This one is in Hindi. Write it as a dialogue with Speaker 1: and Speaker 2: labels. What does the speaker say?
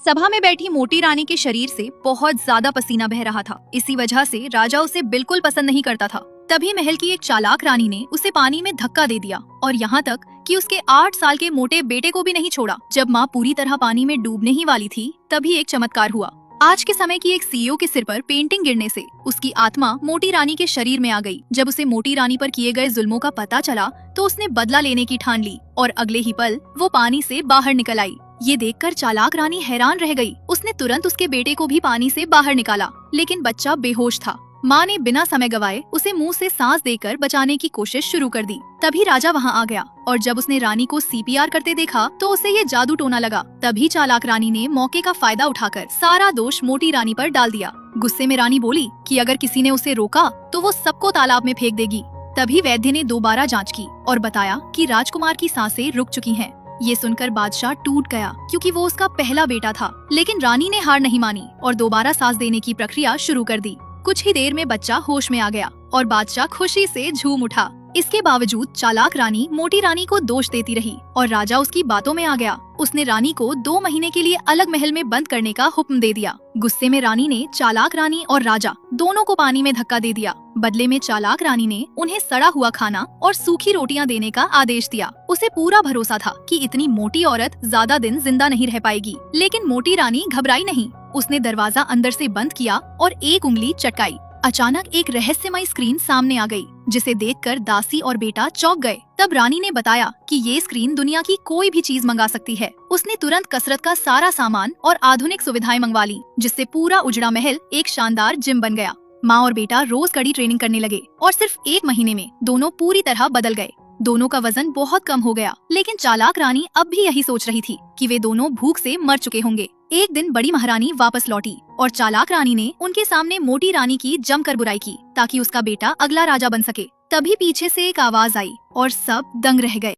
Speaker 1: सभा में बैठी मोटी रानी के शरीर से बहुत ज्यादा पसीना बह रहा था। इसी वजह से राजा उसे बिल्कुल पसंद नहीं करता था। तभी महल की एक चालाक रानी ने उसे पानी में धक्का दे दिया और यहाँ तक कि उसके 8 साल के मोटे बेटे को भी नहीं छोड़ा। जब माँ पूरी तरह पानी में डूबने ही वाली थी, तभी एक चमत्कार हुआ। आज के समय की एक सीईओ के सिर पर पेंटिंग गिरने से उसकी आत्मा मोटी रानी के शरीर में आ गई। जब उसे मोटी रानी पर किए गए जुल्मों का पता चला तो उसने बदला लेने की ठान ली और अगले ही पल वो पानी से बाहर निकल आई। ये देखकर चालाक रानी हैरान रह गई। उसने तुरंत उसके बेटे को भी पानी से बाहर निकाला, लेकिन बच्चा बेहोश था। माँ ने बिना समय गवाए उसे मुंह से सांस देकर बचाने की कोशिश शुरू कर दी। तभी राजा वहाँ आ गया और जब उसने रानी को सीपीआर करते देखा तो उसे ये जादू टोना लगा। तभी चालाक रानी ने मौके का फायदा उठाकर सारा दोष मोटी रानी पर डाल दिया। गुस्से में रानी बोली कि अगर किसी ने उसे रोका तो वो सबको तालाब में फेंक देगी। तभी वैद्य ने दोबारा जाँच की और बताया कि राजकुमार की सांसें रुक चुकी हैं। ये सुनकर बादशाह टूट गया, क्योंकि वो उसका पहला बेटा था। लेकिन रानी ने हार नहीं मानी और दोबारा सांस देने की प्रक्रिया शुरू कर दी। कुछ ही देर में बच्चा होश में आ गया और बादशाह खुशी से झूम उठा। इसके बावजूद चालाक रानी मोटी रानी को दोष देती रही और राजा उसकी बातों में आ गया। उसने रानी को 2 महीने के लिए अलग महल में बंद करने का हुक्म दे दिया। गुस्से में रानी ने चालाक रानी और राजा दोनों को पानी में धक्का दे दिया। बदले में चालाक रानी ने उन्हें सड़ा हुआ खाना और सूखी रोटियां देने का आदेश दिया। उसे पूरा भरोसा था कि इतनी मोटी औरत ज्यादा दिन जिंदा नहीं रह पाएगी, लेकिन मोटी रानी घबराई नहीं। उसने दरवाजा अंदर से बंद किया और एक उंगली चटकाई। अचानक एक रहस्यमय स्क्रीन सामने आ गई, जिसे देखकर दासी और बेटा चौंक गए। तब रानी ने बताया कि ये स्क्रीन दुनिया की कोई भी चीज मंगा सकती है। उसने तुरंत कसरत का सारा सामान और आधुनिक सुविधाएं मंगवा ली, जिससे पूरा उजड़ा महल एक शानदार जिम बन गया। माँ और बेटा रोज कड़ी ट्रेनिंग करने लगे और सिर्फ 1 महीने में दोनों पूरी तरह बदल गए। दोनों का वजन बहुत कम हो गया, लेकिन चालाक रानी अब भी यही सोच रही थी कि वे दोनों भूख से मर चुके होंगे। एक दिन बड़ी महारानी वापस लौटी और चालाक रानी ने उनके सामने मोटी रानी की जमकर बुराई की ताकि उसका बेटा अगला राजा बन सके। तभी पीछे से एक आवाज आई और सब दंग रह गए।